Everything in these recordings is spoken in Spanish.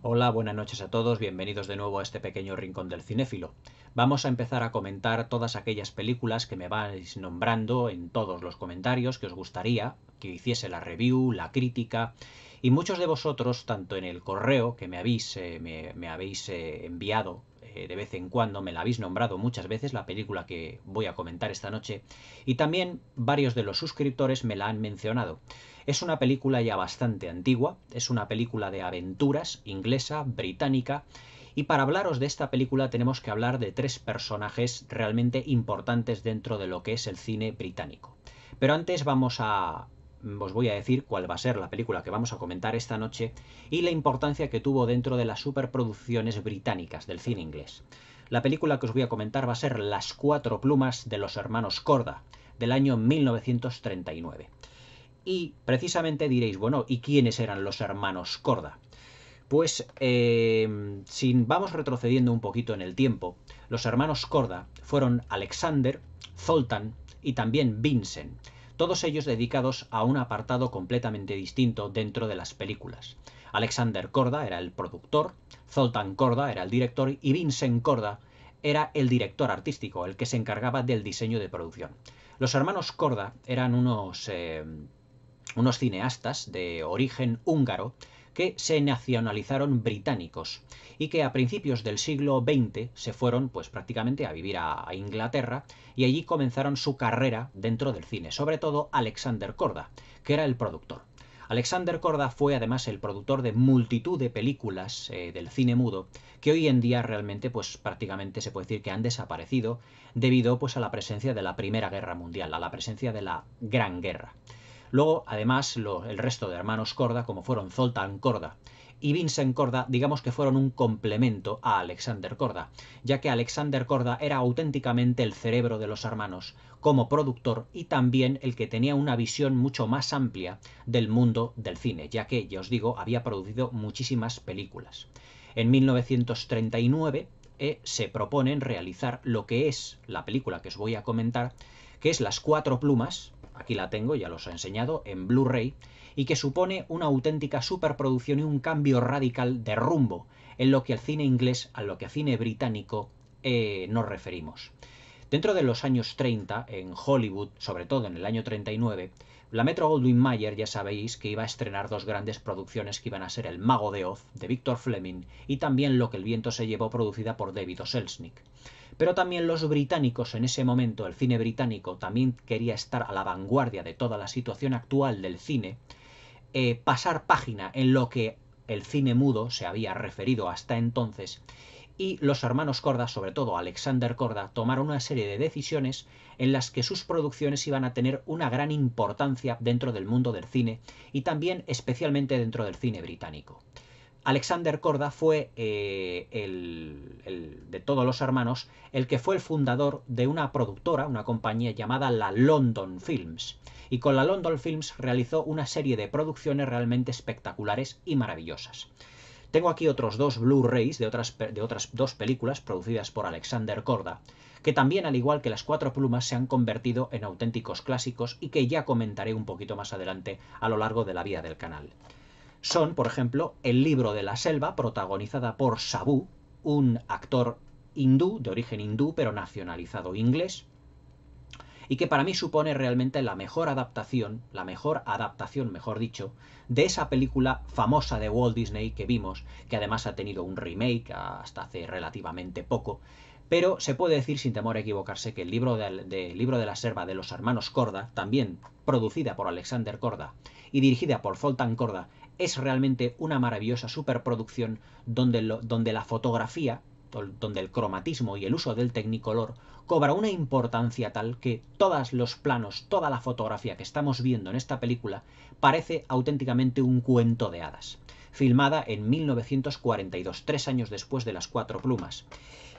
Hola, buenas noches a todos, bienvenidos de nuevo a este pequeño rincón del cinéfilo. Vamos a empezar a comentar todas aquellas películas que me vais nombrando en todos los comentarios que os gustaría que hiciese la review, la crítica, y muchos de vosotros, tanto en el correo que me habéis enviado de vez en cuando, me la habéis nombrado muchas veces, la película que voy a comentar esta noche, y también varios de los suscriptores me la han mencionado. Es una película ya bastante antigua, es una película de aventuras inglesa, británica, y para hablaros de esta película tenemos que hablar de tres personajes realmente importantes dentro de lo que es el cine británico. Pero antes os voy a decir cuál va a ser la película que vamos a comentar esta noche y la importancia que tuvo dentro de las superproducciones británicas del cine inglés. La película que os voy a comentar va a ser Las cuatro plumas de los hermanos Korda, del año 1939. Y precisamente diréis, bueno, ¿y quiénes eran los hermanos Korda? Pues si vamos retrocediendo un poquito en el tiempo, los hermanos Korda fueron Alexander, Zoltan y también Vincent, todos ellos dedicados a un apartado completamente distinto dentro de las películas. Alexander Korda era el productor, Zoltan Korda era el director y Vincent Korda era el director artístico, el que se encargaba del diseño de producción. Los hermanos Korda eran unos cineastas de origen húngaro que se nacionalizaron británicos y que a principios del siglo XX se fueron pues prácticamente a vivir a Inglaterra y allí comenzaron su carrera dentro del cine, sobre todo Alexander Korda, que era el productor. Alexander Korda fue además el productor de multitud de películas del cine mudo que hoy en día realmente pues prácticamente se puede decir que han desaparecido debido pues a la presencia de la Primera Guerra Mundial, a la presencia de la Gran Guerra. Luego, además, el resto de hermanos Korda, como fueron Zoltan Korda y Vincent Korda, digamos que fueron un complemento a Alexander Korda, ya que Alexander Korda era auténticamente el cerebro de los hermanos como productor y también el que tenía una visión mucho más amplia del mundo del cine, ya que, ya os digo, había producido muchísimas películas. En 1939 se proponen realizar lo que es la película que os voy a comentar, que es Las cuatro plumas. Aquí la tengo, ya los he enseñado, en Blu-ray, y que supone una auténtica superproducción y un cambio radical de rumbo en lo que al cine inglés, a lo que al cine británico nos referimos. Dentro de los años 30, en Hollywood, sobre todo en el año 39, la Metro-Goldwyn-Mayer ya sabéis que iba a estrenar dos grandes producciones que iban a ser El Mago de Oz, de Victor Fleming, y también Lo que el viento se llevó, producida por David O. Selznick. Pero también los británicos en ese momento, el cine británico también quería estar a la vanguardia de toda la situación actual del cine, pasar página en lo que el cine mudo se había referido hasta entonces, y los hermanos Korda, sobre todo Alexander Korda, tomaron una serie de decisiones en las que sus producciones iban a tener una gran importancia dentro del mundo del cine y también especialmente dentro del cine británico. Alexander Korda fue de todos los hermanos, el que fue el fundador de una productora, una compañía llamada la London Films. Y con la London Films realizó una serie de producciones realmente espectaculares y maravillosas. Tengo aquí otros dos Blu-rays de otras dos películas producidas por Alexander Korda, que también, al igual que Las cuatro plumas, se han convertido en auténticos clásicos y que ya comentaré un poquito más adelante a lo largo de la vida del canal. Son, por ejemplo, El libro de la selva, protagonizada por Sabu, un actor hindú, de origen hindú, pero nacionalizado inglés, y que para mí supone realmente la mejor adaptación, mejor dicho, de esa película famosa de Walt Disney que vimos, que además ha tenido un remake hasta hace relativamente poco, pero se puede decir sin temor a equivocarse que el libro de la selva de los hermanos Korda, también producida por Alexander Korda y dirigida por Zoltan Korda, es realmente una maravillosa superproducción donde la fotografía, donde el cromatismo y el uso del Technicolor cobra una importancia tal que todos los planos, toda la fotografía que estamos viendo en esta película parece auténticamente un cuento de hadas. Filmada en 1942, 3 años después de Las cuatro plumas.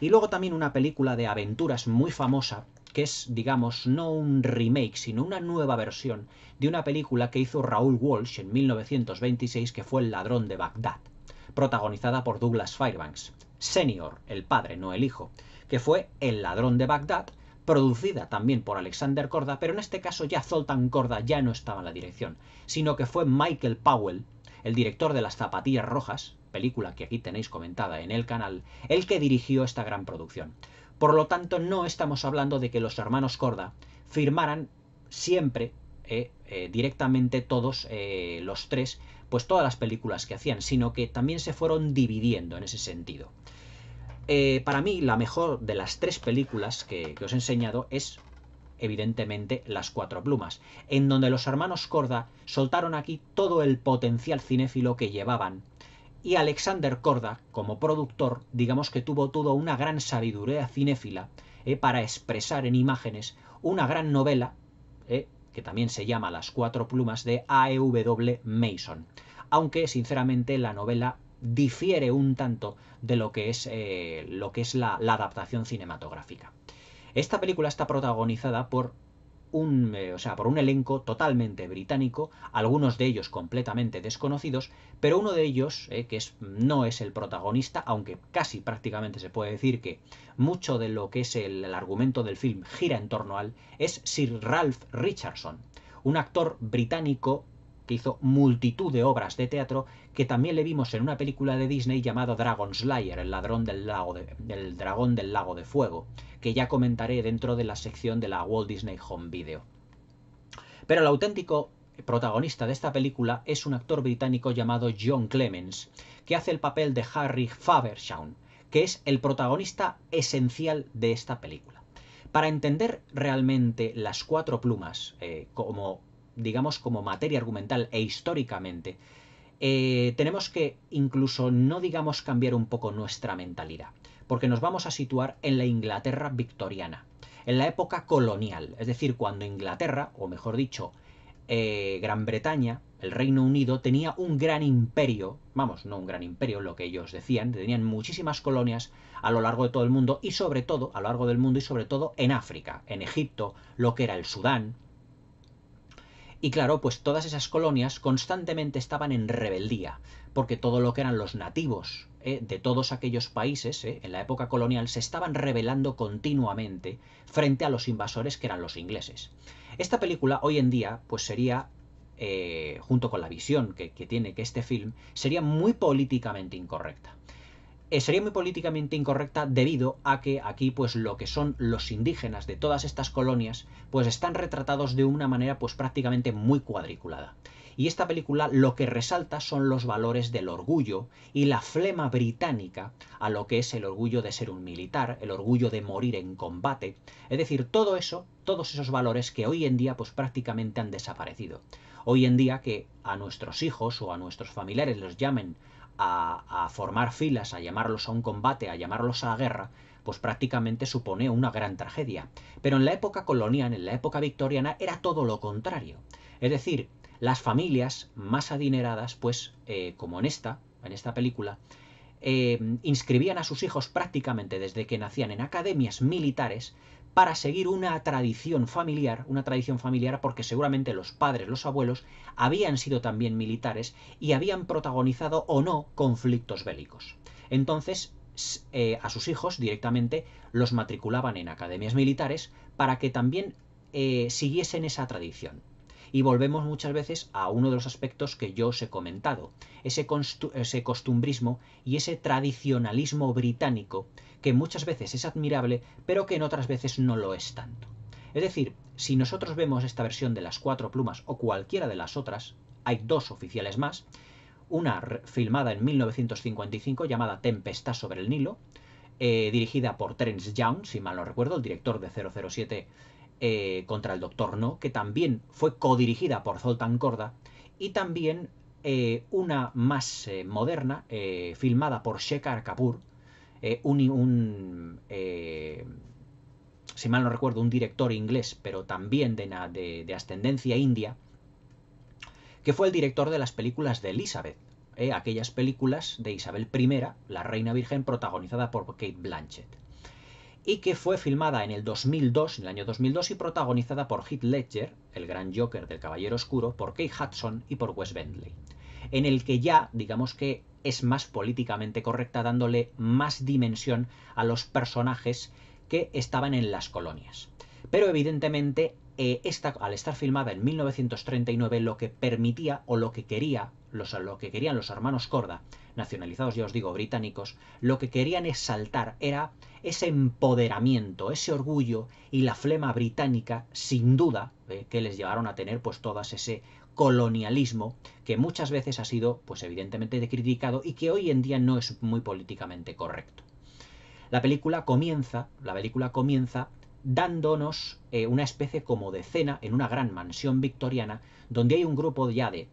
Y luego también una película de aventuras muy famosa, que es, digamos, no un remake, sino una nueva versión de una película que hizo Raoul Walsh en 1926, que fue El ladrón de Bagdad, protagonizada por Douglas Fairbanks Senior, el padre, no el hijo, que fue El ladrón de Bagdad, producida también por Alexander Korda, pero en este caso ya Zoltan Korda ya no estaba en la dirección, sino que fue Michael Powell, el director de Las zapatillas rojas, película que aquí tenéis comentada en el canal, el que dirigió esta gran producción. Por lo tanto, no estamos hablando de que los hermanos Korda firmaran siempre directamente todos los tres, pues todas las películas que hacían, sino que también se fueron dividiendo en ese sentido. Para mí, la mejor de las tres películas que os he enseñado es, evidentemente, Las Cuatro Plumas, en donde los hermanos Korda soltaron aquí todo el potencial cinéfilo que llevaban, y Alexander Korda, como productor, digamos que tuvo toda una gran sabiduría cinéfila para expresar en imágenes una gran novela, que también se llama Las Cuatro Plumas, de A.E.W. Mason, aunque sinceramente la novela difiere un tanto de lo que es la adaptación cinematográfica. Esta película está protagonizada por por un elenco totalmente británico, algunos de ellos completamente desconocidos, pero uno de ellos, no es el protagonista, aunque casi prácticamente se puede decir que mucho de lo que es el argumento del film gira en torno a él, es Sir Ralph Richardson, un actor británico que hizo multitud de obras de teatro, que también le vimos en una película de Disney llamado Dragon Slayer, el dragón del lago de fuego, que ya comentaré dentro de la sección de la Walt Disney Home Video. Pero el auténtico protagonista de esta película es un actor británico llamado John Clements, que hace el papel de Harry Faversham, que es el protagonista esencial de esta película. Para entender realmente Las Cuatro Plumas como materia argumental e históricamente, tenemos que incluso no cambiar un poco nuestra mentalidad, porque nos vamos a situar en la Inglaterra victoriana, en la época colonial, es decir, cuando Inglaterra, o mejor dicho, Gran Bretaña, el Reino Unido, tenía un gran imperio, no un gran imperio, lo que ellos decían, tenían muchísimas colonias a lo largo de todo el mundo, y sobre todo, a lo largo del mundo y sobre todo en África, en Egipto, lo que era el Sudán. Y claro, pues todas esas colonias constantemente estaban en rebeldía, porque todo lo que eran los nativos de todos aquellos países en la época colonial se estaban rebelando continuamente frente a los invasores que eran los ingleses. Esta película hoy en día pues sería, junto con la visión que tiene este film, sería muy políticamente incorrecta. Sería muy políticamente incorrecta debido a que aquí pues lo que son los indígenas de todas estas colonias pues están retratados de una manera pues prácticamente muy cuadriculada. Y esta película lo que resalta son los valores del orgullo y la flema británica a lo que es el orgullo de ser un militar, el orgullo de morir en combate, es decir, todo eso, todos esos valores que hoy en día pues prácticamente han desaparecido. Hoy en día que a nuestros hijos o a nuestros familiares los llamen a formar filas, a llamarlos a un combate, a llamarlos a la guerra, pues prácticamente supone una gran tragedia. Pero en la época colonial, en la época victoriana, era todo lo contrario. Es decir, las familias más adineradas, pues como en esta película, inscribían a sus hijos prácticamente desde que nacían en academias militares para seguir una tradición familiar porque seguramente los padres, los abuelos, habían sido también militares y habían protagonizado o no conflictos bélicos. Entonces, a sus hijos directamente los matriculaban en academias militares para que también siguiesen esa tradición. Y volvemos muchas veces a uno de los aspectos que yo os he comentado, ese costumbrismo y ese tradicionalismo británico que muchas veces es admirable, pero que en otras veces no lo es tanto. Es decir, si nosotros vemos esta versión de Las Cuatro Plumas o cualquiera de las otras, hay dos oficiales más, una filmada en 1955 llamada Tempestad sobre el Nilo, dirigida por Terence Young, si mal no recuerdo, el director de 007 contra el Doctor No, que también fue codirigida por Zoltan Korda, y también una más moderna, filmada por Shekhar Kapur, si mal no recuerdo, un director inglés, pero también de ascendencia india, que fue el director de las películas de Elizabeth, aquellas películas de Isabel I, la reina virgen, protagonizada por Cate Blanchett, y que fue filmada en el año 2002, y protagonizada por Heath Ledger, el gran Joker del Caballero Oscuro, por Kate Hudson y por Wes Bentley, en el que ya, digamos que es más políticamente correcta, dándole más dimensión a los personajes que estaban en las colonias. Pero evidentemente al estar filmada en 1939, lo que permitía o lo que querían los hermanos Korda, nacionalizados, ya os digo, británicos, lo que querían exaltar era ese empoderamiento, ese orgullo y la flema británica, sin duda, que les llevaron a tener pues todo ese colonialismo que muchas veces ha sido, pues evidentemente, criticado y que hoy en día no es muy políticamente correcto. La película comienza dándonos una especie como de cena en una gran mansión victoriana donde hay un grupo ya de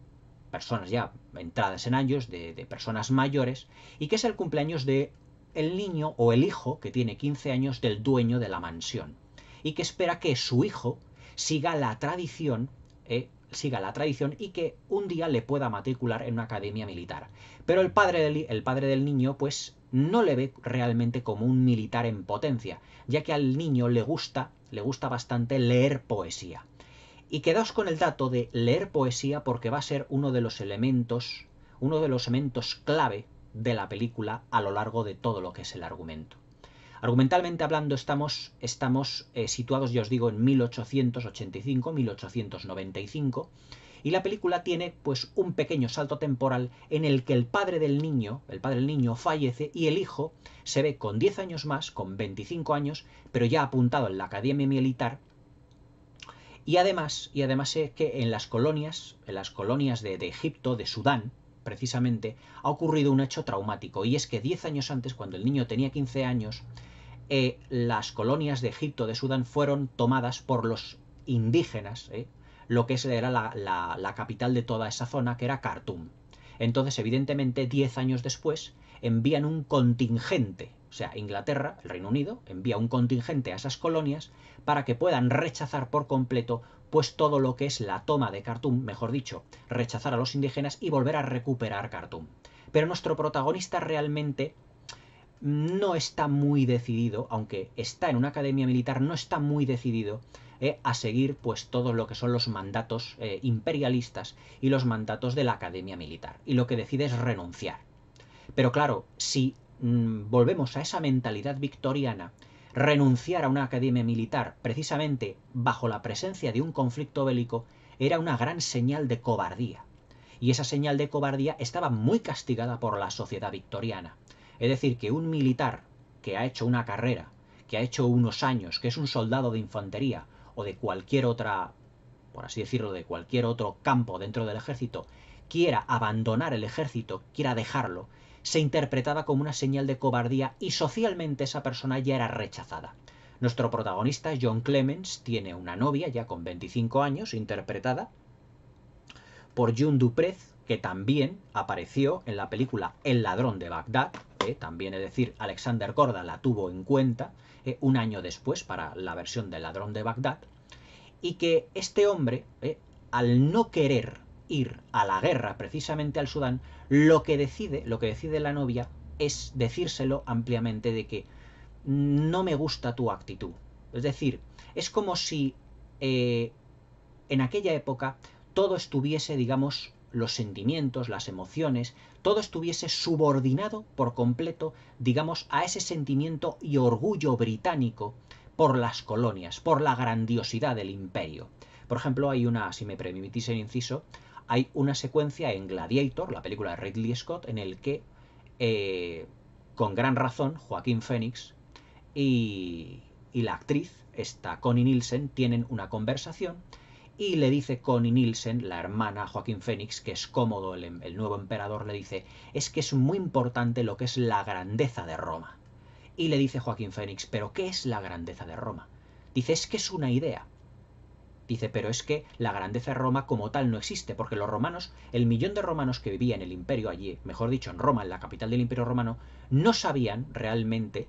personas ya entradas en años, de personas mayores, y que es el cumpleaños de el niño o el hijo que tiene 15 años del dueño de la mansión y que espera que su hijo siga la tradición y que un día le pueda matricular en una academia militar. Pero el padre del niño pues no le ve realmente como un militar en potencia, ya que al niño le gusta bastante leer poesía. Y quedaos con el dato de leer poesía porque va a ser uno de los elementos clave de la película a lo largo de todo lo que es el argumento. Argumentalmente hablando estamos situados, ya os digo, en 1885, 1895, y la película tiene pues un pequeño salto temporal en el que el padre del niño fallece y el hijo se ve con 10 años más, con 25 años, pero ya apuntado en la academia militar. Y además es que en las colonias de Egipto, de Sudán, precisamente, ha ocurrido un hecho traumático. Y es que 10 años antes, cuando el niño tenía 15 años, las colonias de Egipto, de Sudán, fueron tomadas por los indígenas, lo que era la capital de toda esa zona, que era Khartoum. Entonces, evidentemente, 10 años después, envían un contingente, o sea, Inglaterra, el Reino Unido, envía un contingente a esas colonias para que puedan rechazar por completo pues todo lo que es la toma de Khartoum, mejor dicho, rechazar a los indígenas y volver a recuperar Khartoum. Pero nuestro protagonista realmente no está muy decidido, aunque está en una academia militar, no está muy decidido a seguir pues todo lo que son los mandatos imperialistas y los mandatos de la academia militar. Y lo que decide es renunciar. Pero claro, si volvemos a esa mentalidad victoriana, renunciar a una academia militar precisamente bajo la presencia de un conflicto bélico era una gran señal de cobardía. Y esa señal de cobardía estaba muy castigada por la sociedad victoriana. Es decir, que un militar que ha hecho una carrera, que ha hecho unos años, que es un soldado de infantería o de cualquier otra, por así decirlo, de cualquier otro campo dentro del ejército, quiera abandonar el ejército, quiera dejarlo, se interpretaba como una señal de cobardía y socialmente esa persona ya era rechazada. Nuestro protagonista, John Clements, tiene una novia ya con 25 años, interpretada por June Duprez, que también apareció en la película El ladrón de Bagdad, también es decir, Alexander Korda la tuvo en cuenta un año después para la versión del ladrón de Bagdad, y que este hombre, al no querer ir a la guerra precisamente al Sudán, lo que decide la novia es decírselo ampliamente de que no me gusta tu actitud. Es decir, es como si en aquella época todo estuviese, digamos, los sentimientos, las emociones, todo estuviese subordinado por completo, digamos, a ese sentimiento y orgullo británico por las colonias, por la grandiosidad del imperio. Por ejemplo, hay una, si me permitís el inciso, hay una secuencia en Gladiator, la película de Ridley Scott, en el que, con gran razón, Joaquín Phoenix y la actriz, esta Connie Nielsen, tienen una conversación y le dice Connie Nielsen, la hermana Joaquín Phoenix, que es cómodo, el nuevo emperador, le dice, es que es muy importante lo que es la grandeza de Roma. Y le dice Joaquín Phoenix, ¿pero qué es la grandeza de Roma? Dice, es que es una idea. Dice, pero es que la grandeza de Roma como tal no existe, porque los romanos, el millón de romanos que vivía en el imperio allí, mejor dicho, en Roma, en la capital del imperio romano, no sabían realmente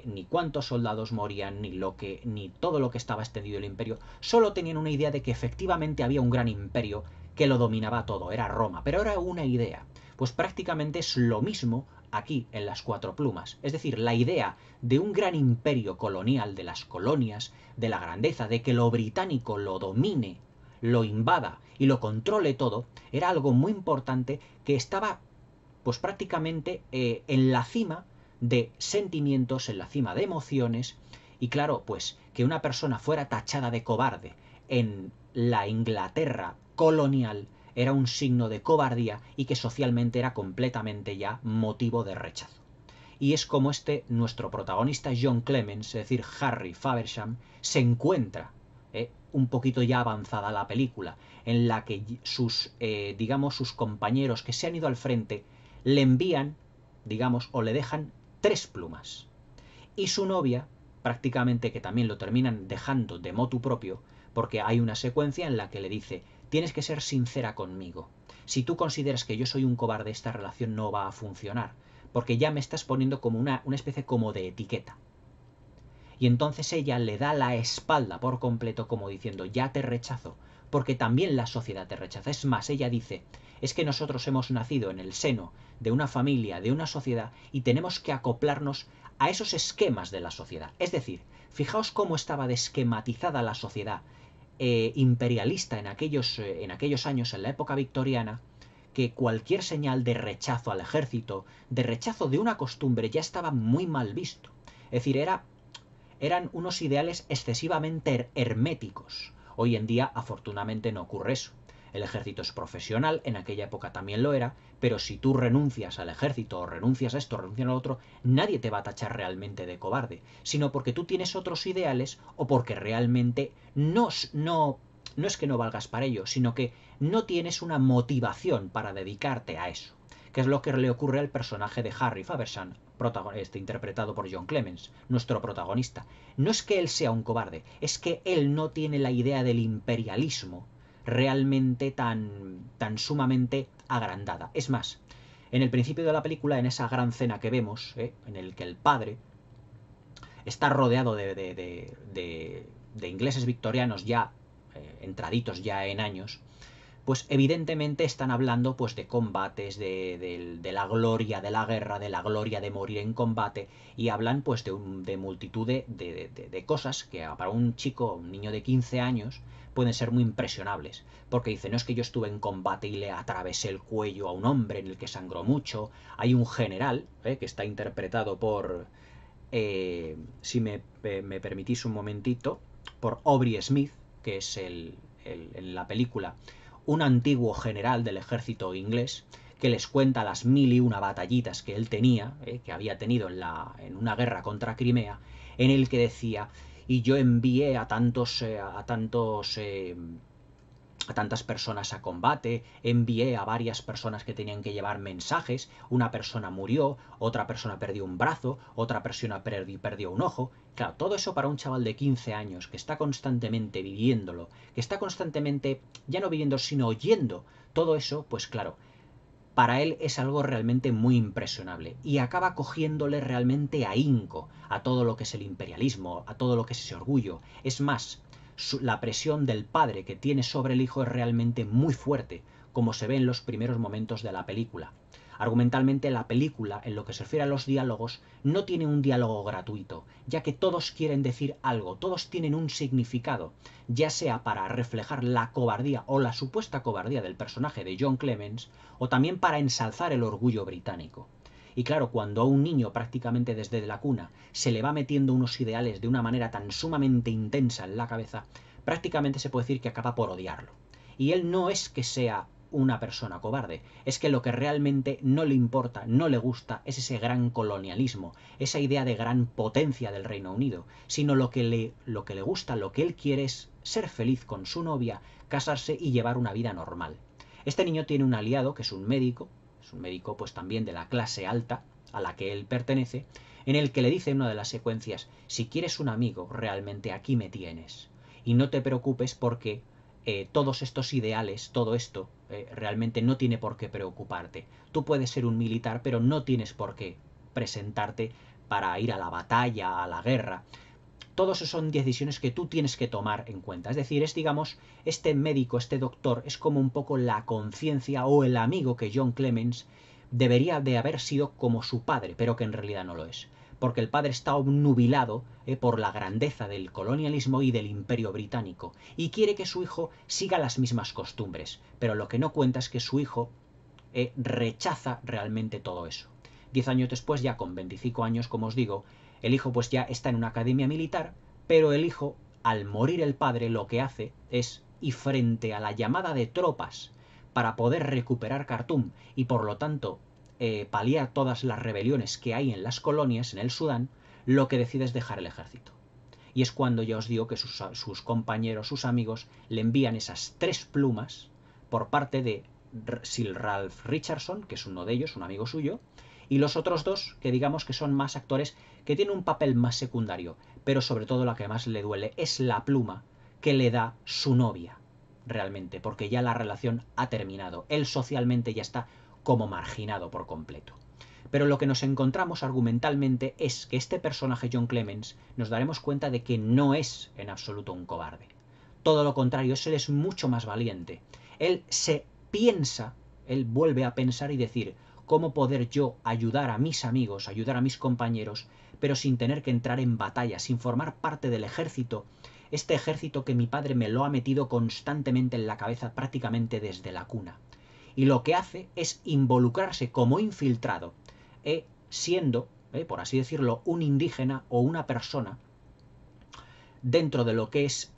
ni cuántos soldados morían, ni todo lo que estaba extendido el imperio, solo tenían una idea de que efectivamente había un gran imperio que lo dominaba todo, era Roma, pero era una idea. Pues prácticamente es lo mismo aquí en Las Cuatro Plumas, es decir, la idea de un gran imperio colonial, de las colonias, de la grandeza, de que lo británico lo domine, lo invada y lo controle todo, era algo muy importante que estaba pues prácticamente en la cima de sentimientos, en la cima de emociones, y claro, pues que una persona fuera tachada de cobarde en la Inglaterra colonial era un signo de cobardía y que socialmente era completamente ya motivo de rechazo. Y es como nuestro protagonista John Clemens, es decir, Harry Faversham, se encuentra un poquito ya avanzada la película, en la que digamos, sus compañeros que se han ido al frente le envían, digamos, o le dejan 3 plumas. Y su novia, prácticamente que también lo terminan dejando de motu propio, porque hay una secuencia en la que le dice: tienes que ser sincera conmigo. Si tú consideras que yo soy un cobarde, esta relación no va a funcionar, porque ya me estás poniendo como una especie como de etiqueta. Y entonces ella le da la espalda por completo, como diciendo: ya te rechazo, porque también la sociedad te rechaza. Es más, ella dice: es que nosotros hemos nacido en el seno de una familia, de una sociedad, y tenemos que acoplarnos a esos esquemas de la sociedad. Es decir, fijaos cómo estaba desquematizada la sociedad imperialista en aquellos años, en la época victoriana, que cualquier señal de rechazo al ejército, de rechazo de una costumbre, ya estaba muy mal visto. Es decir, eran unos ideales excesivamente herméticos. Hoy en día, afortunadamente, no ocurre eso. El ejército es profesional, en aquella época también lo era, pero si tú renuncias al ejército o renuncias a esto o renuncias a lo otro, nadie te va a tachar realmente de cobarde, sino porque tú tienes otros ideales o porque realmente no es que no valgas para ello, sino que no tienes una motivación para dedicarte a eso, que es lo que le ocurre al personaje de Harry Faversham, interpretado por John Clemens, nuestro protagonista. No es que él sea un cobarde, es que él no tiene la idea del imperialismo realmente tan sumamente agrandada. Es más, en el principio de la película, en esa gran cena que vemos, en el que el padre está rodeado de ingleses victorianos ya entraditos ya en años, pues evidentemente están hablando pues de combates, de la gloria de la guerra, de la gloria de morir en combate, y hablan pues de multitud de cosas que para un chico, un niño de 15 años, pueden ser muy impresionables, porque dice: no es que yo estuve en combate y le atravesé el cuello a un hombre en el que sangró mucho. Hay un general que está interpretado por, si me permitís un momentito, por Aubrey Smith, que es en la película un antiguo general del ejército inglés, que les cuenta las 1001 batallitas que él tenía, que había tenido en una guerra contra Crimea, en el que decía: y yo envié a tantas personas a combate, envié a varias personas que tenían que llevar mensajes, una persona murió, otra persona perdió un brazo, otra persona perdió un ojo. Claro, todo eso para un chaval de 15 años que está constantemente viviéndolo, que está constantemente, ya no viviendo, sino oyendo todo eso, pues claro, para él es algo realmente muy impresionable y acaba cogiéndole realmente ahínco a todo lo que es el imperialismo, a todo lo que es ese orgullo. Es más, la presión del padre que tiene sobre el hijo es realmente muy fuerte, como se ve en los primeros momentos de la película. Argumentalmente, la película, en lo que se refiere a los diálogos, no tiene un diálogo gratuito, ya que todos quieren decir algo, todos tienen un significado, ya sea para reflejar la cobardía o la supuesta cobardía del personaje de John Clemens, o también para ensalzar el orgullo británico. Y claro, cuando a un niño prácticamente desde la cuna se le va metiendo unos ideales de una manera tan sumamente intensa en la cabeza, prácticamente se puede decir que acaba por odiarlo. Y él no es que sea una persona cobarde, es que lo que realmente no le importa, no le gusta, es ese gran colonialismo, esa idea de gran potencia del Reino Unido, sino lo que le gusta, lo que él quiere es ser feliz con su novia, casarse y llevar una vida normal. Este niño tiene un aliado que es un médico pues también de la clase alta a la que él pertenece, en el que le dice en una de las secuencias: si quieres un amigo, realmente aquí me tienes. Y no te preocupes porque todos estos ideales, todo esto, realmente no tiene por qué preocuparte. Tú puedes ser un militar, pero no tienes por qué presentarte para ir a la batalla, a la guerra. Todos esos son decisiones que tú tienes que tomar en cuenta. Es decir, digamos, este médico, este doctor, es como un poco la conciencia o el amigo que John Clemens debería de haber sido como su padre, pero que en realidad no lo es. Porque el padre está obnubilado por la grandeza del colonialismo y del imperio británico, y quiere que su hijo siga las mismas costumbres, pero lo que no cuenta es que su hijo rechaza realmente todo eso. 10 años después, ya con 25 años, como os digo, el hijo pues ya está en una academia militar, pero el hijo al morir el padre lo que hace es, y frente a la llamada de tropas para poder recuperar Khartoum y por lo tanto paliar todas las rebeliones que hay en las colonias, en el Sudán, lo que decide es dejar el ejército. Y es cuando ya os digo que sus compañeros, sus amigos, le envían esas 3 plumas por parte de Sir Ralph Richardson, que es uno de ellos, un amigo suyo, y los otros 2, que digamos que son más actores, que tienen un papel más secundario, pero sobre todo lo que más le duele es la pluma que le da su novia, realmente, porque ya la relación ha terminado. Él socialmente ya está como marginado por completo. Pero lo que nos encontramos argumentalmente es que este personaje John Clemens nos daremos cuenta de que no es en absoluto un cobarde. Todo lo contrario, él es mucho más valiente. Él se piensa, él vuelve a pensar y decir, ¿cómo poder yo ayudar a mis amigos, ayudar a mis compañeros, pero sin tener que entrar en batalla, sin formar parte del ejército? Este ejército que mi padre me lo ha metido constantemente en la cabeza prácticamente desde la cuna. Y lo que hace es involucrarse como infiltrado, siendo, por así decirlo, un indígena o una persona dentro de lo que es,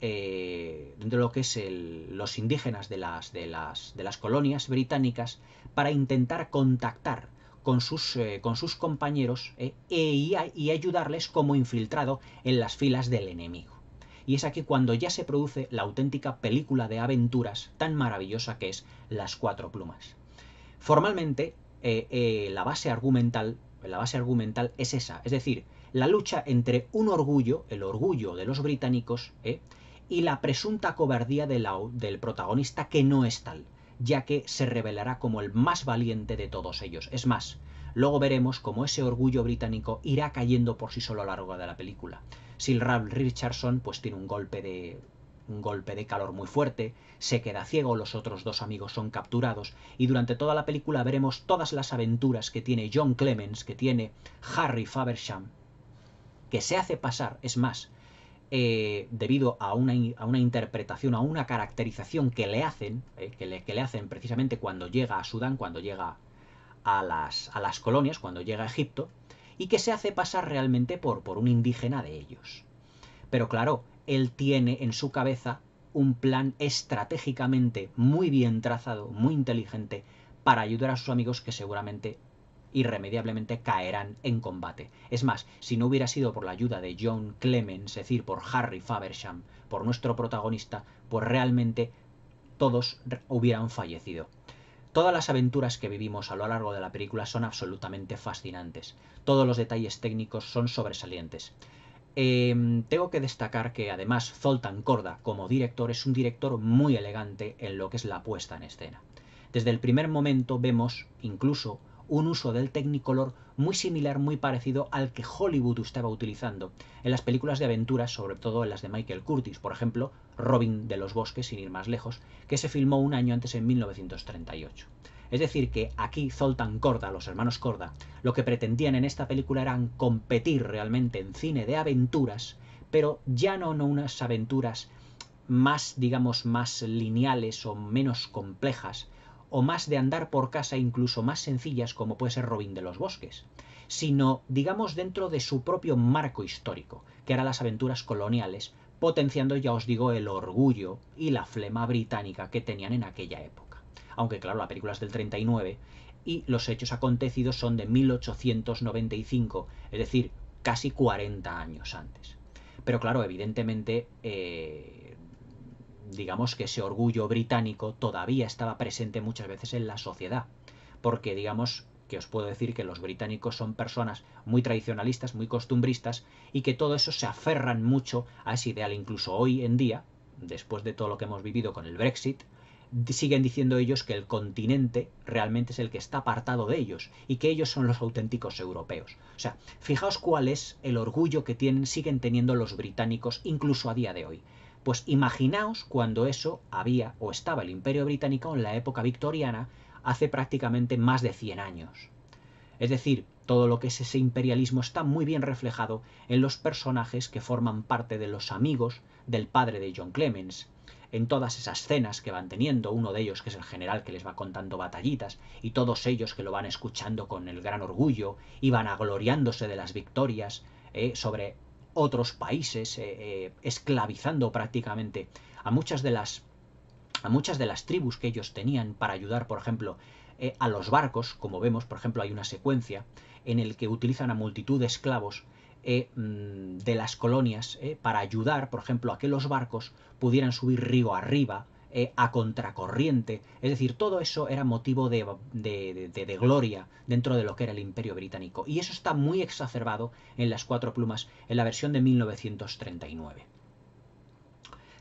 los indígenas de las colonias británicas, para intentar contactar con sus compañeros y ayudarles como infiltrado en las filas del enemigo. Y es aquí cuando ya se produce la auténtica película de aventuras tan maravillosa que es Las 4 plumas. Formalmente, la base argumental es esa, es decir, la lucha entre un orgullo, el orgullo de los británicos, y la presunta cobardía del protagonista, que no es tal, ya que se revelará como el más valiente de todos ellos. Es más, luego veremos cómo ese orgullo británico irá cayendo por sí solo a lo largo de la película. Sir Ralph Richardson pues tiene un golpe de calor muy fuerte, se queda ciego, los otros 2 amigos son capturados y durante toda la película veremos todas las aventuras que tiene John Clemens, que tiene Harry Faversham, que se hace pasar, es más, debido a una interpretación, a una caracterización que le hacen, que le hacen precisamente cuando llega a Sudán, cuando llega a las colonias, cuando llega a Egipto, y que se hace pasar realmente por un indígena de ellos. Pero claro, él tiene en su cabeza un plan estratégicamente muy bien trazado, muy inteligente, para ayudar a sus amigos que seguramente, irremediablemente, caerán en combate. Es más, si no hubiera sido por la ayuda de John Clemens, es decir, por Harry Faversham, por nuestro protagonista, pues realmente todos hubieran fallecido. Todas las aventuras que vivimos a lo largo de la película son absolutamente fascinantes. Todos los detalles técnicos son sobresalientes. Tengo que destacar que además Zoltan Korda como director es un director muy elegante en lo que es la puesta en escena. Desde el primer momento vemos incluso un uso del Technicolor muy similar, muy parecido al que Hollywood estaba utilizando en las películas de aventuras, sobre todo en las de Michael Curtis, por ejemplo, Robin de los Bosques, sin ir más lejos, que se filmó un año antes, en 1938. Es decir, que aquí Zoltan Korda, los hermanos Korda, lo que pretendían en esta película eran competir realmente en cine de aventuras, pero ya no unas aventuras más, digamos, más lineales o menos complejas, o más de andar por casa, incluso más sencillas, como puede ser Robin de los Bosques, sino, digamos, dentro de su propio marco histórico, que eran las aventuras coloniales, potenciando, ya os digo, el orgullo y la flema británica que tenían en aquella época. Aunque claro, la película es del 39 y los hechos acontecidos son de 1895, es decir, casi 40 años antes. Pero claro, evidentemente, digamos que ese orgullo británico todavía estaba presente muchas veces en la sociedad, porque digamos que os puedo decir que los británicos son personas muy tradicionalistas, muy costumbristas, y que todo eso se aferran mucho a ese ideal. Incluso hoy en día, después de todo lo que hemos vivido con el Brexit, siguen diciendo ellos que el continente realmente es el que está apartado de ellos y que ellos son los auténticos europeos. O sea, fijaos cuál es el orgullo que siguen teniendo los británicos incluso a día de hoy. Pues imaginaos cuando eso había o estaba el Imperio Británico en la época victoriana, hace prácticamente más de 100 años. Es decir, todo lo que es ese imperialismo está muy bien reflejado en los personajes que forman parte de los amigos del padre de John Clemens, en todas esas cenas que van teniendo, uno de ellos que es el general que les va contando batallitas, y todos ellos que lo van escuchando con el gran orgullo y van agloriándose de las victorias sobre otros países, esclavizando prácticamente a muchas de las tribus que ellos tenían para ayudar, por ejemplo, a los barcos. Como vemos, por ejemplo, hay una secuencia en el que utilizan a multitud de esclavos de las colonias para ayudar, por ejemplo, a que los barcos pudieran subir río arriba, a contracorriente. Es decir, todo eso era motivo de gloria dentro de lo que era el Imperio Británico. Y eso está muy exacerbado en Las Cuatro Plumas, en la versión de 1939.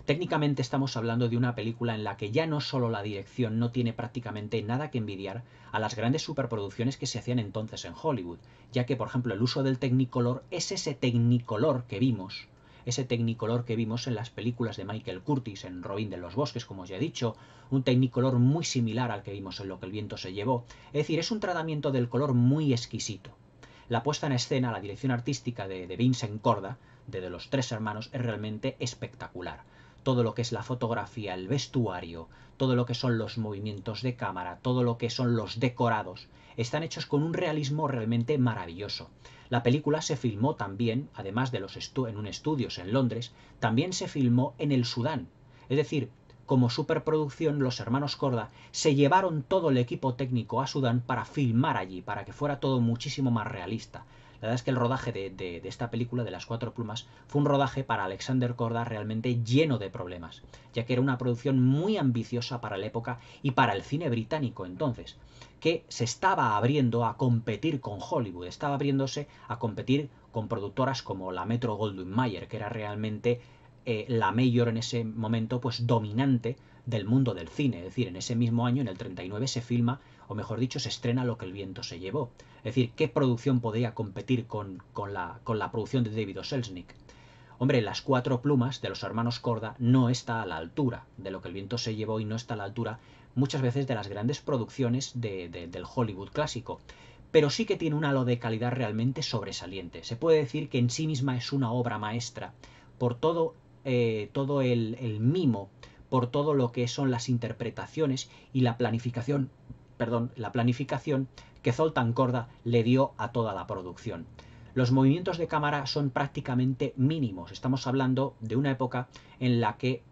Técnicamente estamos hablando de una película en la que ya no solo la dirección no tiene prácticamente nada que envidiar a las grandes superproducciones que se hacían entonces en Hollywood, ya que, por ejemplo, el uso del Technicolor es ese Technicolor que vimos en las películas de Michael Curtis, en Robin de los Bosques, como os ya he dicho, un Technicolor muy similar al que vimos en Lo que el viento se llevó. Es decir, es un tratamiento del color muy exquisito. La puesta en escena, la dirección artística de Vincent Corda, de los tres hermanos, es realmente espectacular. Todo lo que es la fotografía, el vestuario, todo lo que son los movimientos de cámara, todo lo que son los decorados, están hechos con un realismo realmente maravilloso. La película se filmó también, además de en un estudios en Londres, también se filmó en el Sudán. Es decir, como superproducción, los hermanos Corda se llevaron todo el equipo técnico a Sudán para filmar allí, para que fuera todo muchísimo más realista. La verdad es que el rodaje de esta película, de Las Cuatro Plumas, fue un rodaje para Alexander Korda realmente lleno de problemas, ya que era una producción muy ambiciosa para la época y para el cine británico entonces, que se estaba abriendo a competir con Hollywood, estaba abriéndose a competir con productoras como la Metro-Goldwyn-Mayer, que era realmente la mayor en ese momento, pues dominante del mundo del cine. Es decir, en ese mismo año, en el 39, se filma, o mejor dicho, se estrena Lo que el viento se llevó. Es decir, ¿qué producción podía competir con la producción de David O. Selznick? Hombre, Las Cuatro Plumas de los hermanos Korda no está a la altura de Lo que el viento se llevó y no está a la altura muchas veces de las grandes producciones del Hollywood clásico. Pero sí que tiene un halo de calidad realmente sobresaliente. Se puede decir que en sí misma es una obra maestra por todo el mimo, por todo lo que son las interpretaciones y la planificación que Zoltán Korda le dio a toda la producción. Los movimientos de cámara son prácticamente mínimos. Estamos hablando de una época en la que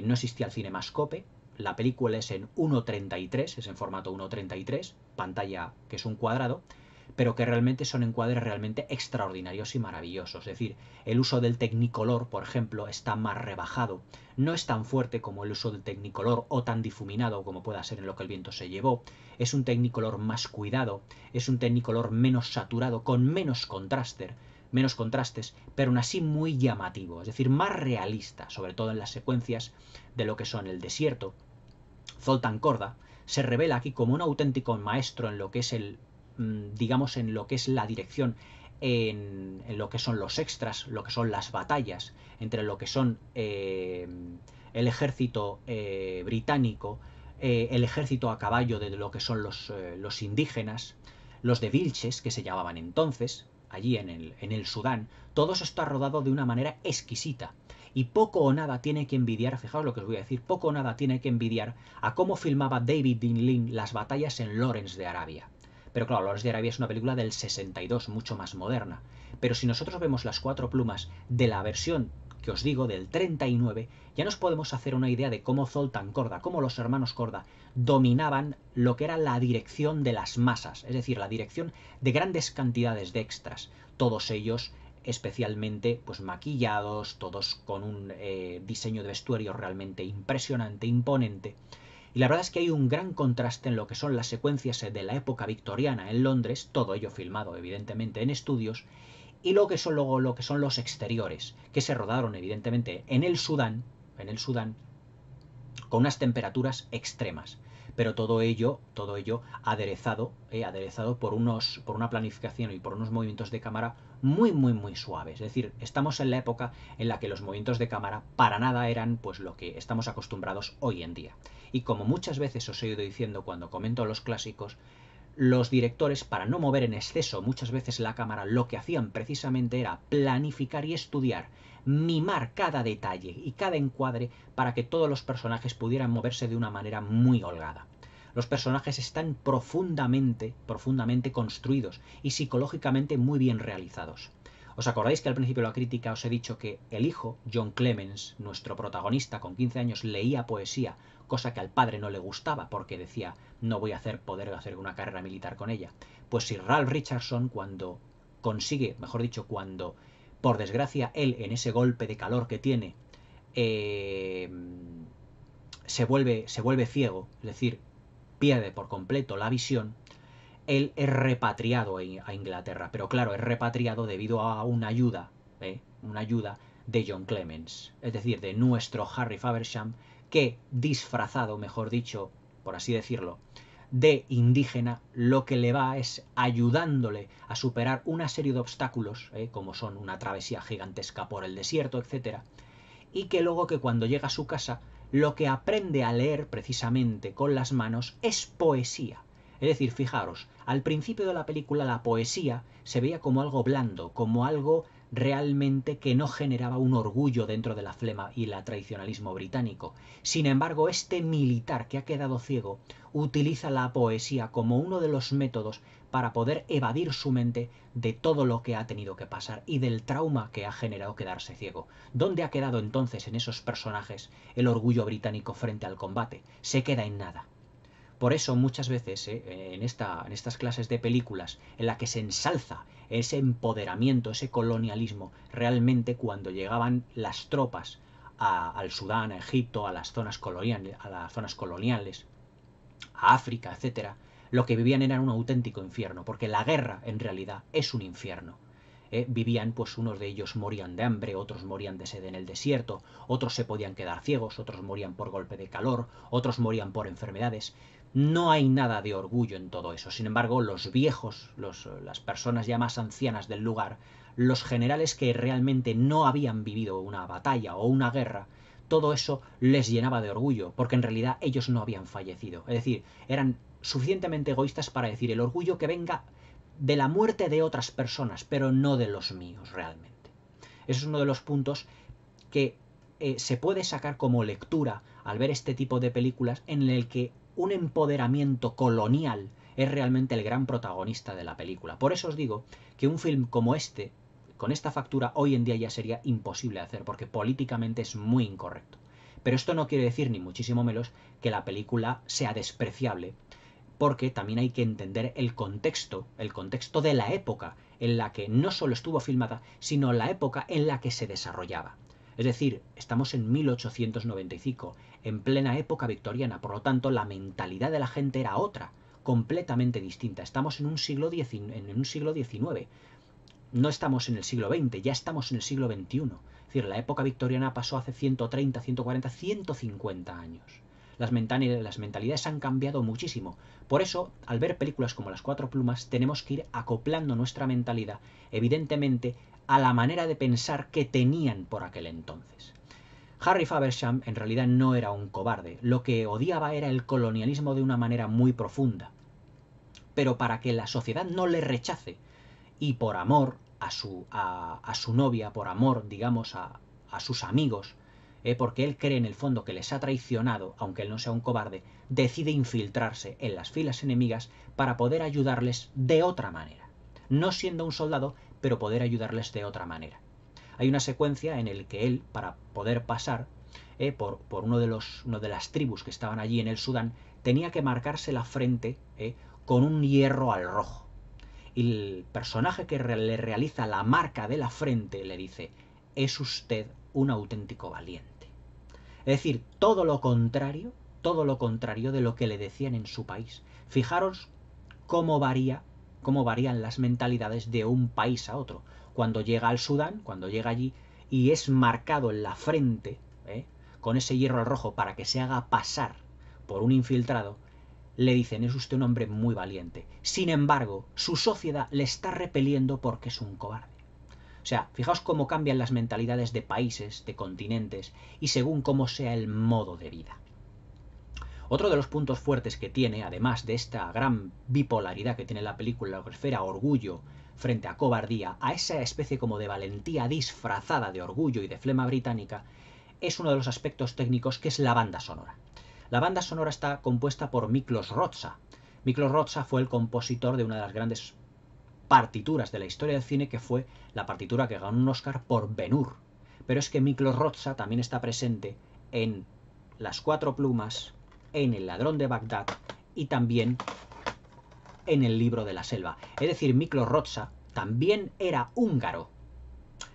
no existía el cinemascope. La película es en 1.33, es en formato 1.33, pantalla que es un cuadrado, pero que realmente son encuadres realmente extraordinarios y maravillosos. Es decir, el uso del Technicolor, por ejemplo, está más rebajado. No es tan fuerte como el uso del Technicolor o tan difuminado como pueda ser en Lo que el viento se llevó. Es un Technicolor más cuidado, es un Technicolor menos saturado, con menos contrastes, pero aún así muy llamativo, es decir, más realista, sobre todo en las secuencias de lo que son el desierto. Zoltán Korda se revela aquí como un auténtico maestro en lo que es digamos, en lo que es la dirección, en lo que son los extras, lo que son las batallas, entre lo que son el ejército británico, el ejército a caballo de lo que son los indígenas, los de Vilches, que se llamaban entonces, allí en el Sudán. Todo eso está rodado de una manera exquisita. Y poco o nada tiene que envidiar, fijaos lo que os voy a decir, poco o nada tiene que envidiar a cómo filmaba David Dean Lean las batallas en Lawrence de Arabia. Pero claro, Lawrence de Arabia es una película del 62, mucho más moderna. Pero si nosotros vemos Las Cuatro Plumas de la versión que os digo, del 39, ya nos podemos hacer una idea de cómo Zoltán Korda, cómo los hermanos Korda dominaban lo que era la dirección de las masas, es decir, la dirección de grandes cantidades de extras, todos ellos especialmente pues maquillados, todos con un diseño de vestuario realmente impresionante, imponente. Y la verdad es que hay un gran contraste en lo que son las secuencias de la época victoriana en Londres, todo ello filmado evidentemente en estudios, y lo que son luego lo que son los exteriores, que se rodaron evidentemente en el Sudán, con unas temperaturas extremas. Pero todo ello aderezado por una planificación y por unos movimientos de cámara muy, muy, muy suaves. Es decir, estamos en la época en la que los movimientos de cámara para nada eran pues lo que estamos acostumbrados hoy en día. Y como muchas veces os he ido diciendo cuando comento los clásicos, los directores, para no mover en exceso muchas veces la cámara, lo que hacían precisamente era planificar y estudiar, mimar cada detalle y cada encuadre para que todos los personajes pudieran moverse de una manera muy holgada. Los personajes están profundamente construidos y psicológicamente muy bien realizados. ¿Os acordáis que al principio de la crítica os he dicho que el hijo, John Clemens, nuestro protagonista con 15 años, leía poesía, cosa que al padre no le gustaba porque decía, no voy a poder hacer una carrera militar con ella? Pues si Ralph Richardson, cuando consigue, mejor dicho, cuando, por desgracia, él en ese golpe de calor que tiene, se vuelve ciego, es decir, pierde por completo la visión, él es repatriado a Inglaterra, pero claro, es repatriado debido a una ayuda de John Clemens, es decir, de nuestro Harry Faversham, que disfrazado, mejor dicho, por así decirlo, de indígena, lo que le va es ayudándole a superar una serie de obstáculos, como son una travesía gigantesca por el desierto, etcétera, y que luego que cuando llega a su casa, lo que aprende a leer precisamente con las manos es poesía. Es decir, fijaros, al principio de la película la poesía se veía como algo blando, como algo realmente que no generaba un orgullo dentro de la flema y el tradicionalismo británico. Sin embargo, este militar que ha quedado ciego utiliza la poesía como uno de los métodos para poder evadir su mente de todo lo que ha tenido que pasar y del trauma que ha generado quedarse ciego. ¿Dónde ha quedado entonces en esos personajes el orgullo británico frente al combate? Se queda en nada. Por eso muchas veces en estas clases de películas en las que se ensalza ese empoderamiento, ese colonialismo, realmente cuando llegaban las tropas al Sudán, a Egipto, a las zonas coloniales, a África, etcétera, lo que vivían era un auténtico infierno, porque la guerra en realidad es un infierno. Vivían, pues unos de ellos morían de hambre, otros morían de sed en el desierto, otros se podían quedar ciegos, otros morían por golpe de calor, otros morían por enfermedades. No hay nada de orgullo en todo eso. Sin embargo, los viejos, las personas ya más ancianas del lugar, los generales que realmente no habían vivido una batalla o una guerra, todo eso les llenaba de orgullo, porque en realidad ellos no habían fallecido. Es decir, eran suficientemente egoístas para decir el orgullo que venga de la muerte de otras personas, pero no de los míos realmente. Ese es uno de los puntos que se puede sacar como lectura al ver este tipo de películas en el que un empoderamiento colonial es realmente el gran protagonista de la película. Por eso os digo que un film como este, con esta factura, hoy en día ya sería imposible hacer, porque políticamente es muy incorrecto. Pero esto no quiere decir, ni muchísimo menos, que la película sea despreciable, porque también hay que entender el contexto de la época en la que no solo estuvo filmada, sino la época en la que se desarrollaba. Es decir, estamos en 1895, en plena época victoriana, por lo tanto la mentalidad de la gente era otra, completamente distinta. Estamos en un siglo XIX, no estamos en el siglo XX, ya estamos en el siglo XXI. Es decir, la época victoriana pasó hace 130, 140, 150 años. Las mentalidades han cambiado muchísimo. Por eso, al ver películas como Las Cuatro Plumas, tenemos que ir acoplando nuestra mentalidad, evidentemente, a la manera de pensar que tenían por aquel entonces. Harry Faversham en realidad no era un cobarde, lo que odiaba era el colonialismo de una manera muy profunda. Pero para que la sociedad no le rechace, y por amor a su novia, por amor, digamos, a sus amigos, porque él cree en el fondo que les ha traicionado, aunque él no sea un cobarde, decide infiltrarse en las filas enemigas para poder ayudarles de otra manera. No siendo un soldado, pero poder ayudarles de otra manera. Hay una secuencia en la que él, para poder pasar por una de las tribus que estaban allí en el Sudán, tenía que marcarse la frente con un hierro al rojo. Y el personaje que le realiza la marca de la frente le dice: es usted un auténtico valiente. Es decir, todo lo contrario de lo que le decían en su país. Fijaros cómo varían las mentalidades de un país a otro. Cuando llega al Sudán, cuando llega allí y es marcado en la frente con ese hierro al rojo para que se haga pasar por un infiltrado, le dicen: es usted un hombre muy valiente. Sin embargo, su sociedad le está repeliendo porque es un cobarde. O sea, fijaos cómo cambian las mentalidades de países, de continentes, y según cómo sea el modo de vida. Otro de los puntos fuertes que tiene, además de esta gran bipolaridad que tiene la película, lo que refiere a orgullo frente a cobardía, a esa especie como de valentía disfrazada de orgullo y de flema británica, es uno de los aspectos técnicos, que es la banda sonora. La banda sonora está compuesta por Miklos Rozsa. Miklos Rozsa fue el compositor de una de las grandes partituras de la historia del cine, que fue la partitura que ganó un Oscar por Ben-Hur. Pero es que Miklos Rozsa también está presente en Las Cuatro Plumas, en El Ladrón de Bagdad y también en El Libro de la Selva. Es decir, Miklos Rozsa también era húngaro.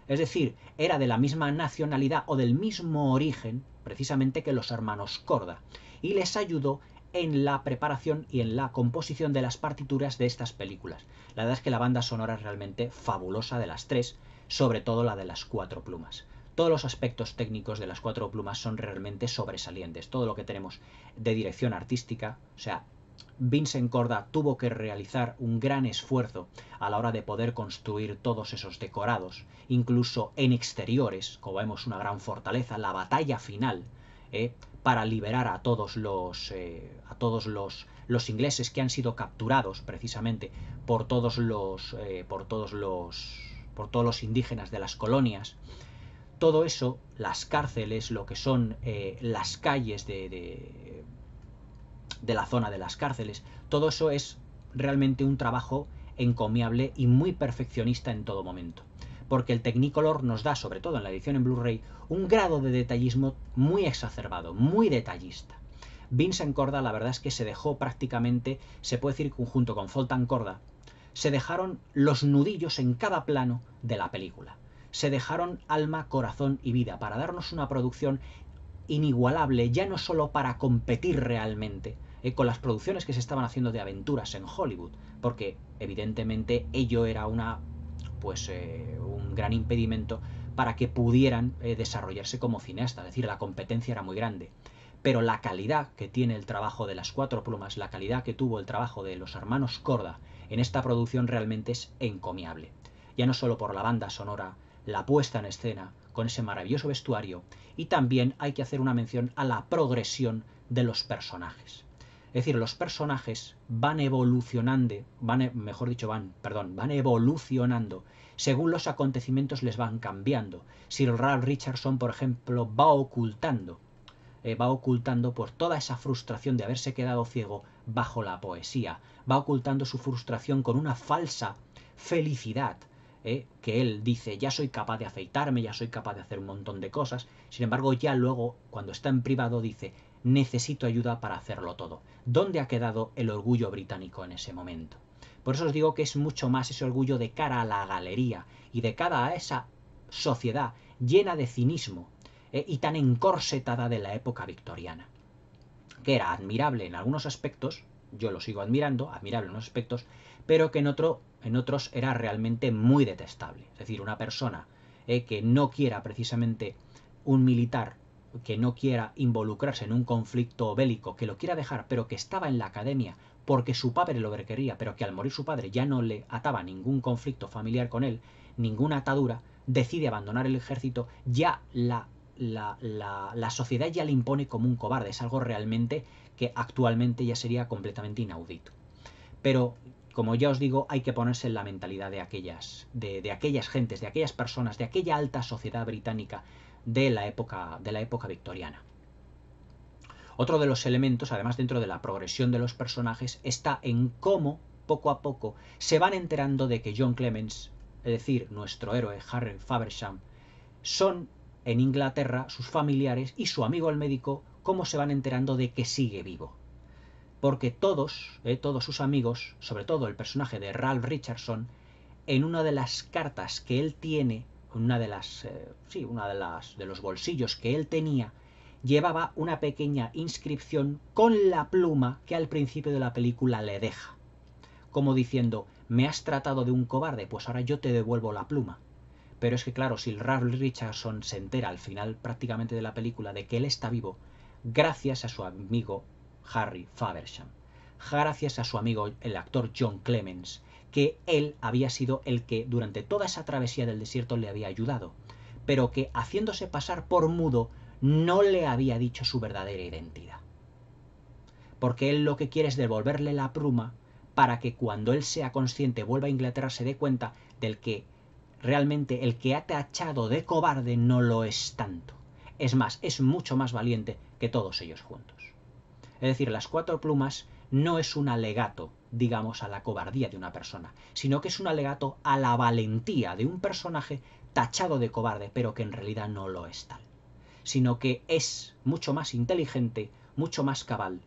Es decir, era de la misma nacionalidad o del mismo origen, precisamente, que los hermanos Korda. Y les ayudó en la preparación y en la composición de las partituras de estas películas. La verdad es que la banda sonora es realmente fabulosa de las tres, sobre todo la de Las Cuatro Plumas. Todos los aspectos técnicos de Las Cuatro Plumas son realmente sobresalientes. Todo lo que tenemos de dirección artística, o sea, Vincent Korda tuvo que realizar un gran esfuerzo a la hora de poder construir todos esos decorados, incluso en exteriores, como vemos una gran fortaleza, la batalla final, para liberar a todos los ingleses que han sido capturados precisamente por todos los indígenas de las colonias. Todo eso, las cárceles, lo que son las calles de la zona de las cárceles, todo eso es realmente un trabajo encomiable y muy perfeccionista en todo momento. Porque el Technicolor nos da, sobre todo en la edición en Blu-ray, un grado de detallismo muy exacerbado, muy detallista. Vincent Korda, la verdad es que se dejó prácticamente, se puede decir junto con Zoltán Korda, se dejaron los nudillos en cada plano de la película. Se dejaron alma, corazón y vida para darnos una producción inigualable, ya no solo para competir realmente con las producciones que se estaban haciendo de aventuras en Hollywood, porque evidentemente ello era un gran impedimento para que pudieran desarrollarse como cineastas, es decir, la competencia era muy grande. Pero la calidad que tiene el trabajo de Las Cuatro Plumas, la calidad que tuvo el trabajo de los hermanos Korda en esta producción realmente es encomiable. Ya no solo por la banda sonora, la puesta en escena, con ese maravilloso vestuario, y también hay que hacer una mención a la progresión de los personajes. Es decir, los personajes van evolucionando según los acontecimientos les van cambiando. Sir Ralph Richardson, por ejemplo, va ocultando pues toda esa frustración de haberse quedado ciego bajo la poesía, va ocultando su frustración con una falsa felicidad, que él dice, ya soy capaz de afeitarme, ya soy capaz de hacer un montón de cosas. Sin embargo, ya luego, cuando está en privado, dice, necesito ayuda para hacerlo todo. ¿Dónde ha quedado el orgullo británico en ese momento? Por eso os digo que es mucho más ese orgullo de cara a la galería y de cara a esa sociedad llena de cinismo y tan encorsetada de la época victoriana, que era admirable en algunos aspectos, yo lo sigo admirando, admirable en unos aspectos, pero que en otros era realmente muy detestable. Es decir, una persona que no quiera precisamente un militar, que no quiera involucrarse en un conflicto bélico, que lo quiera dejar, pero que estaba en la academia porque su padre lo requería, pero que al morir su padre ya no le ataba ningún conflicto familiar con él, ninguna atadura, decide abandonar el ejército, ya la sociedad ya le impone como un cobarde. Es algo realmente que actualmente ya sería completamente inaudito. Pero, como ya os digo, hay que ponerse en la mentalidad de aquellas gentes, de aquellas personas, de aquella alta sociedad británica de la época victoriana. Otro de los elementos, además dentro de la progresión de los personajes, está en cómo, poco a poco, se van enterando de que John Clements, es decir, nuestro héroe Harry Faversham, son en Inglaterra sus familiares y su amigo el médico, cómo se van enterando de que sigue vivo. Porque todos sus amigos, sobre todo el personaje de Ralph Richardson, en una de las cartas que él tiene, una de los bolsillos que él tenía, llevaba una pequeña inscripción con la pluma que al principio de la película le deja, como diciendo, me has tratado de un cobarde, pues ahora yo te devuelvo la pluma. Pero es que claro, si Ralph Richardson se entera al final prácticamente de la película de que él está vivo, gracias a su amigo Harry Faversham, gracias a su amigo el actor John Clements, que él había sido el que durante toda esa travesía del desierto le había ayudado, pero que haciéndose pasar por mudo no le había dicho su verdadera identidad. Porque él lo que quiere es devolverle la pluma para que cuando él sea consciente, vuelva a Inglaterra, se dé cuenta del que realmente el que ha tachado de cobarde no lo es tanto. Es más, es mucho más valiente que todos ellos juntos. Es decir, Las Cuatro Plumas no es un alegato digamos, a la cobardía de una persona, sino que es un alegato a la valentía de un personaje tachado de cobarde, pero que en realidad no lo es tal, sino que es mucho más inteligente, mucho más cabal,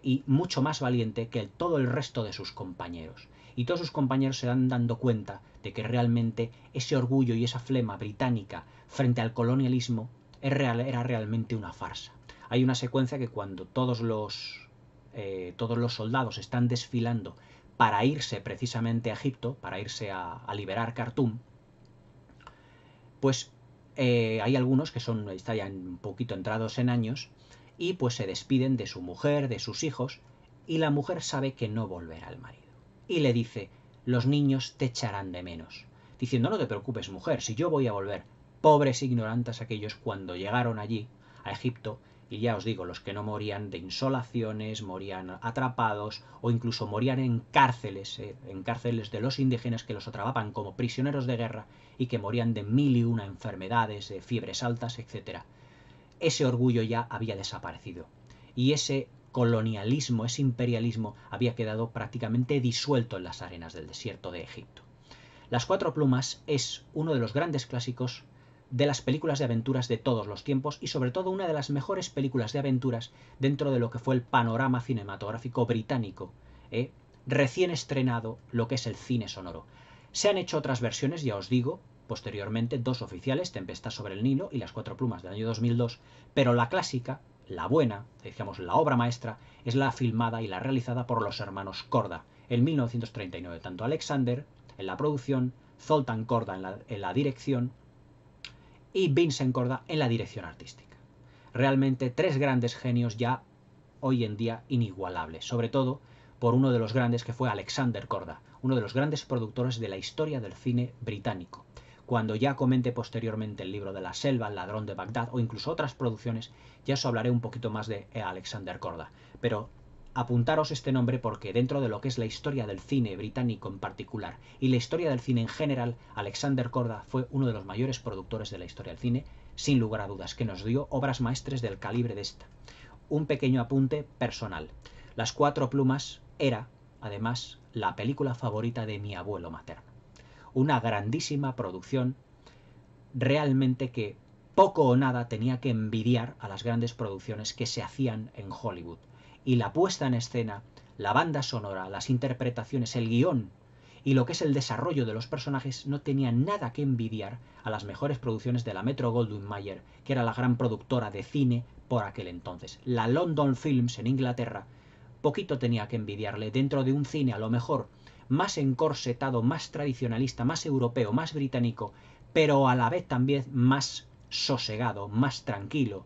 y mucho más valiente que todo el resto de sus compañeros. Y todos sus compañeros se van dando cuenta de que realmente ese orgullo y esa flema británica frente al colonialismo era realmente una farsa. Hay una secuencia que cuando todos los soldados están desfilando para irse precisamente a Egipto, para irse a liberar Khartoum, pues hay algunos que están ya un poquito entrados en años y pues se despiden de su mujer, de sus hijos, y la mujer sabe que no volverá al marido. Y le dice, los niños te echarán de menos. Diciendo, no te preocupes, mujer, si yo voy a volver. Pobres ignorantes aquellos cuando llegaron allí, a Egipto, y ya os digo, los que no morían de insolaciones, morían atrapados o incluso morían en cárceles de los indígenas que los atrapaban como prisioneros de guerra y que morían de 1001 enfermedades, de fiebres altas, etc. Ese orgullo ya había desaparecido y ese colonialismo, ese imperialismo había quedado prácticamente disuelto en las arenas del desierto de Egipto. Las Cuatro Plumas es uno de los grandes clásicos de las películas de aventuras de todos los tiempos y sobre todo una de las mejores películas de aventuras dentro de lo que fue el panorama cinematográfico británico, recién estrenado lo que es el cine sonoro. Se han hecho otras versiones, ya os digo, posteriormente, dos oficiales, Tempestad sobre el Nilo y Las Cuatro Plumas del año 2002, pero la clásica, la buena, digamos la obra maestra, es la filmada y la realizada por los hermanos Korda en 1939, tanto Alexander en la producción, Zoltan Korda en la dirección y Vincent Korda en la dirección artística. Realmente tres grandes genios ya hoy en día inigualables, sobre todo por uno de los grandes que fue Alexander Korda, uno de los grandes productores de la historia del cine británico. Cuando ya comente posteriormente el libro de la selva, El ladrón de Bagdad o incluso otras producciones, ya os hablaré un poquito más de Alexander Korda. Pero apuntaros este nombre porque dentro de lo que es la historia del cine británico en particular y la historia del cine en general, Alexander Korda fue uno de los mayores productores de la historia del cine, sin lugar a dudas, que nos dio obras maestras del calibre de esta. Un pequeño apunte personal. Las Cuatro Plumas era, además, la película favorita de mi abuelo materno. Una grandísima producción, realmente que poco o nada tenía que envidiar a las grandes producciones que se hacían en Hollywood. Y la puesta en escena, la banda sonora, las interpretaciones, el guión y lo que es el desarrollo de los personajes no tenían nada que envidiar a las mejores producciones de la Metro-Goldwyn-Mayer, que era la gran productora de cine por aquel entonces. La London Films en Inglaterra poquito tenía que envidiarle dentro de un cine a lo mejor más encorsetado, más tradicionalista, más europeo, más británico, pero a la vez también más sosegado, más tranquilo,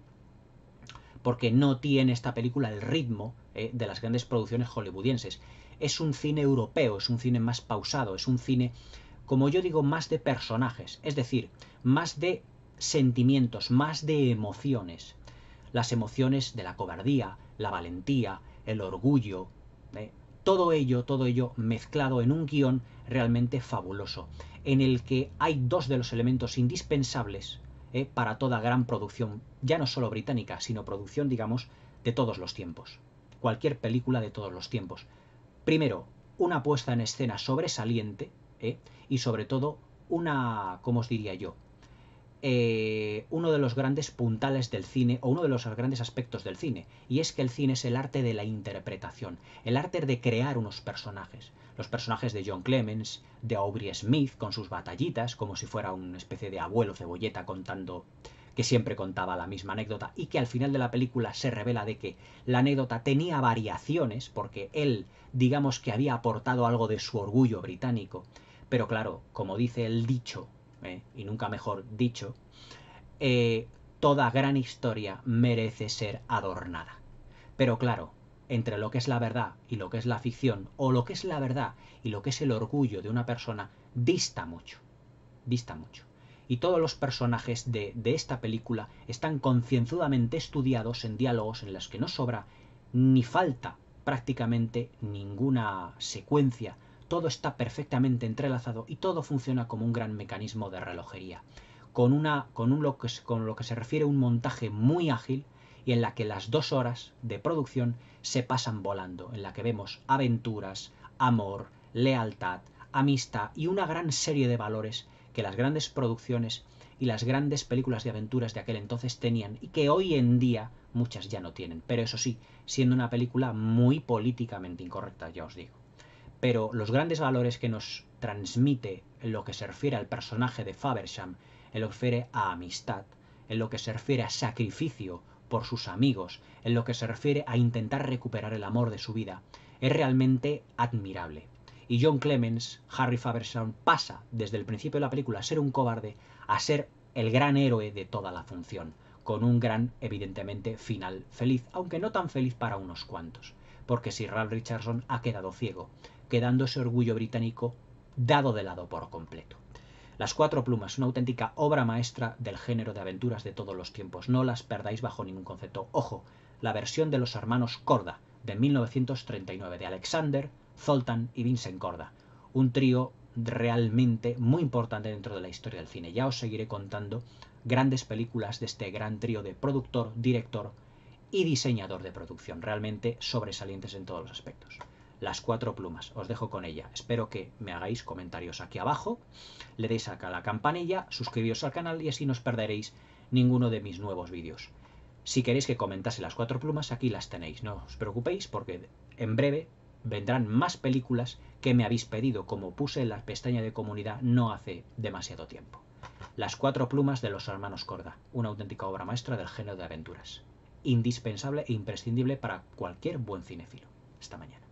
porque no tiene esta película el ritmo de las grandes producciones hollywoodienses. Es un cine europeo, es un cine más pausado, es un cine, como yo digo, más de personajes, es decir, más de sentimientos, más de emociones. Las emociones de la cobardía, la valentía, el orgullo, todo ello mezclado en un guión realmente fabuloso, en el que hay dos de los elementos indispensables para toda gran producción, ya no solo británica, sino producción, digamos, de todos los tiempos. Cualquier película de todos los tiempos. Primero, una puesta en escena sobresaliente y sobre todo una, ¿cómo os diría yo? Uno de los grandes puntales del cine o uno de los grandes aspectos del cine, y es que el cine es el arte de la interpretación, el arte de crear unos personajes. Los personajes de John Clements, de Aubrey Smith con sus batallitas, como si fuera una especie de abuelo cebolleta contando, que siempre contaba la misma anécdota y que al final de la película se revela de que la anécdota tenía variaciones porque él, digamos que había aportado algo de su orgullo británico, pero claro, como dice el dicho, y nunca mejor dicho, toda gran historia merece ser adornada. Pero claro, entre lo que es la verdad y lo que es la ficción, o lo que es la verdad y lo que es el orgullo de una persona, dista mucho. Dista mucho. Y todos los personajes de esta película están concienzudamente estudiados en diálogos en los que no sobra ni falta prácticamente ninguna secuencia. Todo está perfectamente entrelazado y todo funciona como un gran mecanismo de relojería. Con lo que se refiere a un montaje muy ágil y en la que las 2 horas de producción se pasan volando, en la que vemos aventuras, amor, lealtad, amistad y una gran serie de valores que las grandes producciones y las grandes películas de aventuras de aquel entonces tenían y que hoy en día muchas ya no tienen. Pero eso sí, siendo una película muy políticamente incorrecta, ya os digo. Pero los grandes valores que nos transmite en lo que se refiere al personaje de Faversham, en lo que se refiere a amistad, en lo que se refiere a sacrificio por sus amigos, en lo que se refiere a intentar recuperar el amor de su vida, es realmente admirable. Y John Clements, Harry Faversham, pasa desde el principio de la película a ser un cobarde a ser el gran héroe de toda la función, con un gran, evidentemente, final feliz, aunque no tan feliz para unos cuantos, porque Sir Ralph Richardson ha quedado ciego, quedando ese orgullo británico dado de lado por completo. Las Cuatro Plumas, una auténtica obra maestra del género de aventuras de todos los tiempos. No las perdáis bajo ningún concepto. Ojo, la versión de los hermanos Korda, de 1939, de Alexander, Zoltan y Vincent Korda. Un trío realmente muy importante dentro de la historia del cine. Ya os seguiré contando grandes películas de este gran trío de productor, director y diseñador de producción, realmente sobresalientes en todos los aspectos. Las Cuatro Plumas, os dejo con ella. Espero que me hagáis comentarios aquí abajo, le deis acá a la campanilla, suscribíos al canal y así no os perderéis ninguno de mis nuevos vídeos. Si queréis que comentase Las Cuatro Plumas, aquí las tenéis, no os preocupéis porque en breve vendrán más películas que me habéis pedido, como puse en la pestaña de comunidad no hace demasiado tiempo. Las Cuatro Plumas de los hermanos Korda, una auténtica obra maestra del género de aventuras. Indispensable e imprescindible para cualquier buen cinéfilo. Hasta mañana.